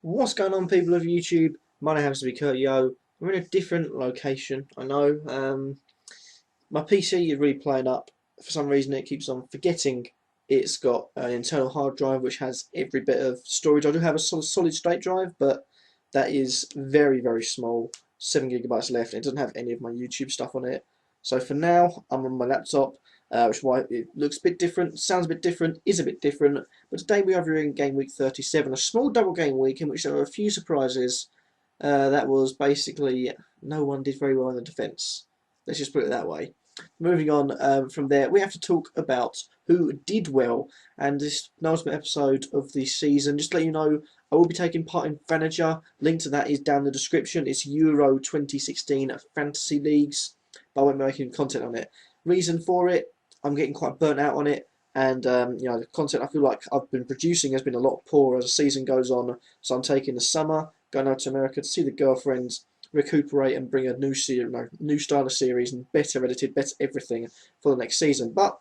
What's going on, people of YouTube? My name happens to be Kurtyoy. We're in a different location, I know. My PC is really playing up. For some reason, it keeps on forgetting it's got an internal hard drive which has every bit of storage. I do have a solid state drive, but that is very, very small. 7 gigabytes left. It doesn't have any of my YouTube stuff on it. So for now, I'm on my laptop, which is why it looks a bit different, sounds a bit different, is a bit different. But today we are reviewing Game Week 37, a small double game week in which there were a few surprises. That was basically no one did very well in the defence. Let's just put it that way. Moving on from there, we have to talk about who did well, and this penultimate episode of the season. Just to let you know, I will be taking part in Manager. Link to that is down in the description. It's Euro 2016 Fantasy Leagues, but I won't be making content on it. Reason for it, I'm getting quite burnt out on it, and the content I feel like I've been producing has been a lot poorer as the season goes on. So I'm taking the summer, going out to America to see the girlfriends, recuperate and bring a new style of series and better edited, better everything for the next season. But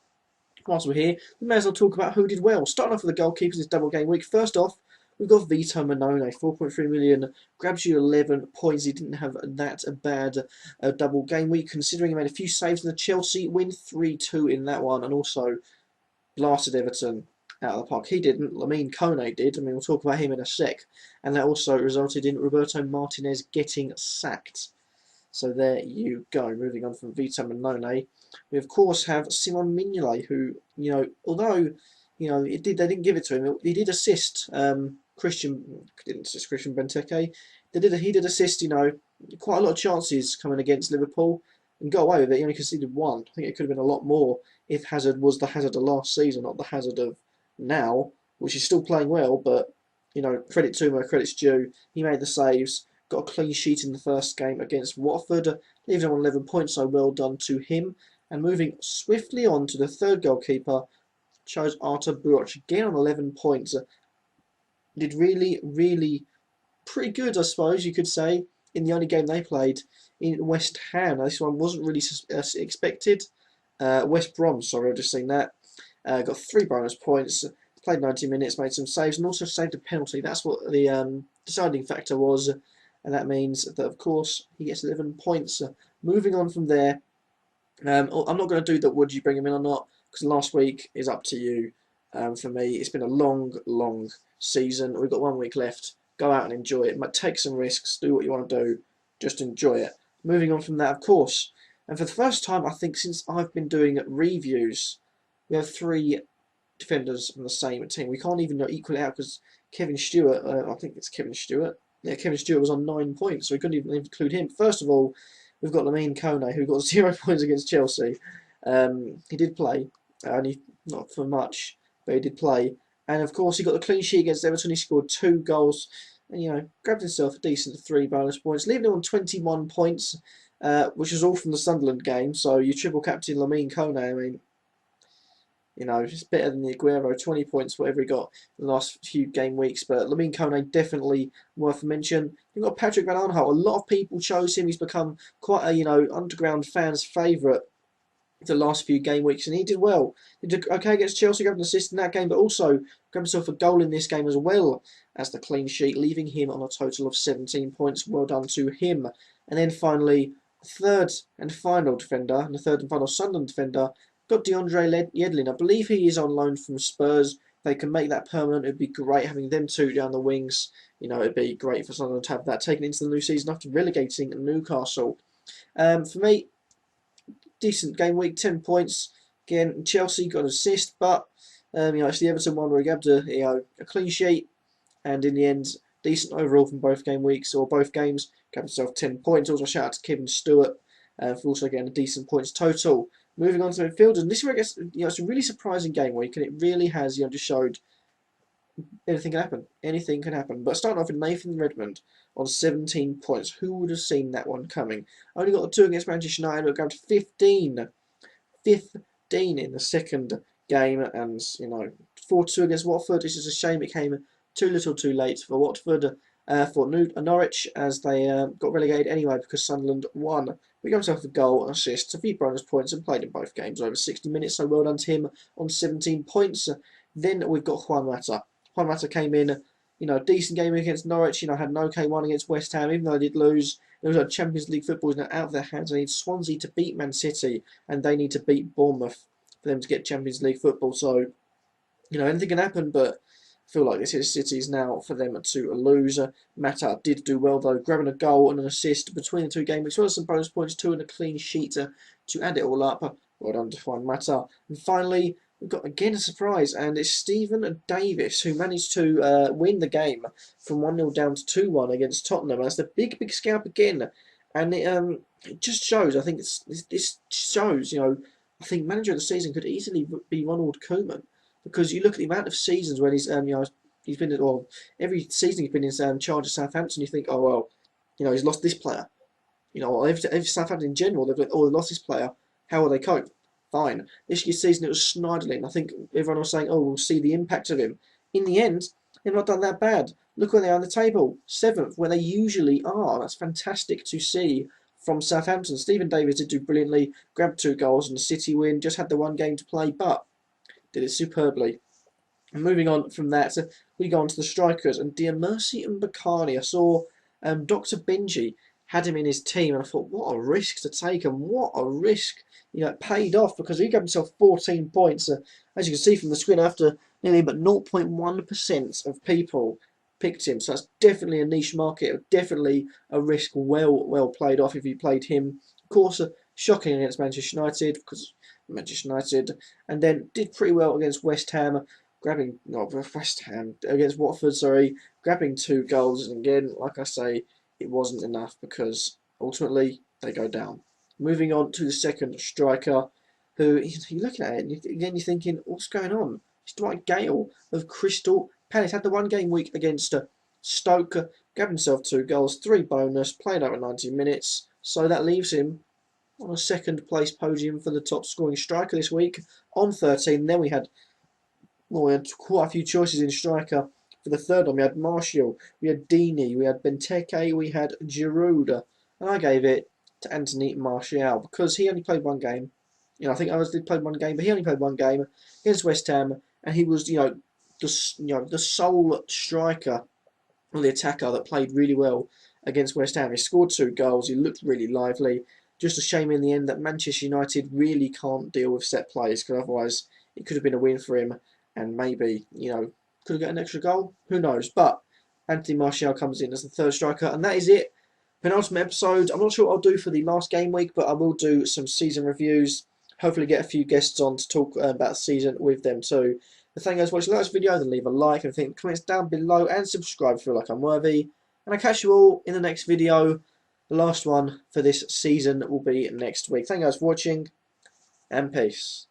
whilst we're here, we may as well talk about who did well. Starting off with the goalkeepers this double game week. First off, we've got Vito Manone, 4.3 million, grabs you 11 points. He didn't have that bad double game week, considering he made a few saves in the Chelsea win, 3-2 in that one, and also blasted Everton out of the park. He didn't. Lamine Kone did. I mean, we'll talk about him in a sec. And that also resulted in Roberto Martinez getting sacked. So there you go. Moving on from Vito Manone, we of course have Simon Mignolet, who although they didn't give it to him. He did assist Christian Benteke. He did assist quite a lot of chances coming against Liverpool and got away with it. He only conceded one. I think it could have been a lot more if Hazard was the Hazard of last season, not the Hazard of now, which is still playing well. But credit to him where credit's due. He made the saves, got a clean sheet in the first game against Watford, leaving him on 11 points. So well done to him. And moving swiftly on to the third goalkeeper, chose Artur Burak again on 11 points. Did really, really pretty good, I suppose you could say, in the only game they played in West Ham. Now, this one wasn't really expected. West Brom, sorry, I've just seen that. Got 3 bonus points, played 90 minutes, made some saves, and also saved a penalty. That's what the deciding factor was, and that means that, of course, he gets 11 points. Moving on from there, I'm not going to do that would you bring him in or not, because last week is up to you. For me, it's been a long, long season. We've got 1 week left. Go out and enjoy it. Take some risks, do what you want to do, just enjoy it. Moving on from that, of course, and for the first time, I think, since I've been doing reviews, we have 3 defenders on the same team. We can't even equal it out because Kevin Stewart, I think it's Kevin Stewart. Yeah, Kevin Stewart was on 9 points, so we couldn't even include him. First of all, we've got Lamine Kone, who got 0 points against Chelsea. He did play, only not for much, but he did play. And of course, he got the clean sheet against Everton. He scored 2 goals, and grabbed himself a decent 3 bonus points, leaving him on 21 points, which was all from the Sunderland game. So you triple captain Lamine Kone. I mean, it's better than the Aguero, 20 points, whatever he got in the last few game weeks. But Lamine Kone definitely worth a mention. You've got Patrick Van Aanholt. A lot of people chose him. He's become quite a underground fans' favourite the last few game weeks, and he did well. He did okay against Chelsea, grabbed an assist in that game, but also grabbed himself a goal in this game as well as the clean sheet, leaving him on a total of 17 points. Well done to him. And then finally, third and final defender, and the third and final Sunderland defender, got DeAndre Yedlin. I believe he is on loan from Spurs. If they can make that permanent, it'd be great having them 2 down the wings. It'd be great for Sunderland to have that taken into the new season after relegating Newcastle. For me, decent game week, 10 points. Again, Chelsea got an assist, but it's the Everton one where he grabbed a clean sheet, and in the end, decent overall from both game weeks or both games. Grabbed himself 10 points. Also, shout out to Kevin Stewart for also getting a decent points total. Moving on to midfielders, and this is where I guess it's a really surprising game week, and it really has just showed anything can happen. Anything can happen. But starting off with Nathan Redmond on 17 points. Who would have seen that one coming? Only got the 2 against Manchester United, but grabbed 15. 15 in the second game, and 4-2 against Watford. This is a shame it came too little too late for Watford. For Norwich, as they got relegated anyway because Sunderland won. We got himself a goal, an assist, a few bonus points, and played in both games over 60 minutes, so well done to him on 17 points. Then we've got Juan Mata. Juan Mata came in, a decent game against Norwich. Had an okay one against West Ham, even though they did lose. It was like Champions League football is now out of their hands. They need Swansea to beat Man City, and they need to beat Bournemouth for them to get Champions League football. So, anything can happen, but I feel like this is City's now for them to lose. Mata did do well though, grabbing a goal and an assist between the two games, as well as some bonus points too, and a clean sheet to add it all up. Well done to Juan Mata. And finally, we've got again a surprise, and it's Stephen Davis who managed to win the game from 1-0 down to 2-1 against Tottenham. And that's the big scalp again, and it just shows. I think this shows. I think manager of the season could easily be Ronald Koeman, because you look at the amount of seasons when he's been every season he's been in charge of Southampton. You think, oh well, he's lost this player. Every Southampton in general, they've lost this player. How will they cope? Fine. This year's season, it was Schneiderlin. I think everyone was saying, oh, we'll see the impact of him. In the end, they've not done that bad. Look where they are on the table. 7th, where they usually are. That's fantastic to see from Southampton. Stephen Davis did do brilliantly, grabbed 2 goals and a City win, just had the 1 game to play, but did it superbly. And moving on from that, we go on to the strikers. And dear Mercy and Bakani, I saw Dr. Benji had him in his team, and I thought, what a risk to take, and what a risk. It paid off, because he gave himself 14 points. As you can see from the screen, after nearly but 0.1% of people picked him. So that's definitely a niche market, definitely a risk well played off if you played him. Of course, shocking against Manchester United, because Manchester United, and then did pretty well against West Ham, against Watford, grabbing 2 goals. And again, like I say, it wasn't enough, because ultimately they go down. Moving on to the second striker, who you're looking at it, and you're thinking, what's going on? It's Dwight Gale of Crystal Palace. Had the 1 game week against Stoke, grabbed himself 2 goals, 3 bonus, played over 90 minutes. So that leaves him on a 2nd place podium for the top scoring striker this week on 13. Then we had quite a few choices in striker. For the 3rd one, we had Martial, we had Dini, we had Benteke, we had Giroud, and I gave it to Anthony Martial, because he only played 1 game. I think others did play 1 game, but he only played 1 game against West Ham, and he was, the sole striker or the attacker that played really well against West Ham. He scored 2 goals. He looked really lively. Just a shame in the end that Manchester United really can't deal with set plays, because otherwise it could have been a win for him, and maybe could have got an extra goal. Who knows? But Anthony Martial comes in as the 3rd striker, and that is it. Penultimate episode. I'm not sure what I'll do for the last game week, but I will do some season reviews. Hopefully get a few guests on to talk about the season with them too. But thank you guys for watching. Like this video, then leave a like and think comments down below, and subscribe if you feel like I'm worthy. And I'll catch you all in the next video. The last one for this season will be next week. Thank you guys for watching, and peace.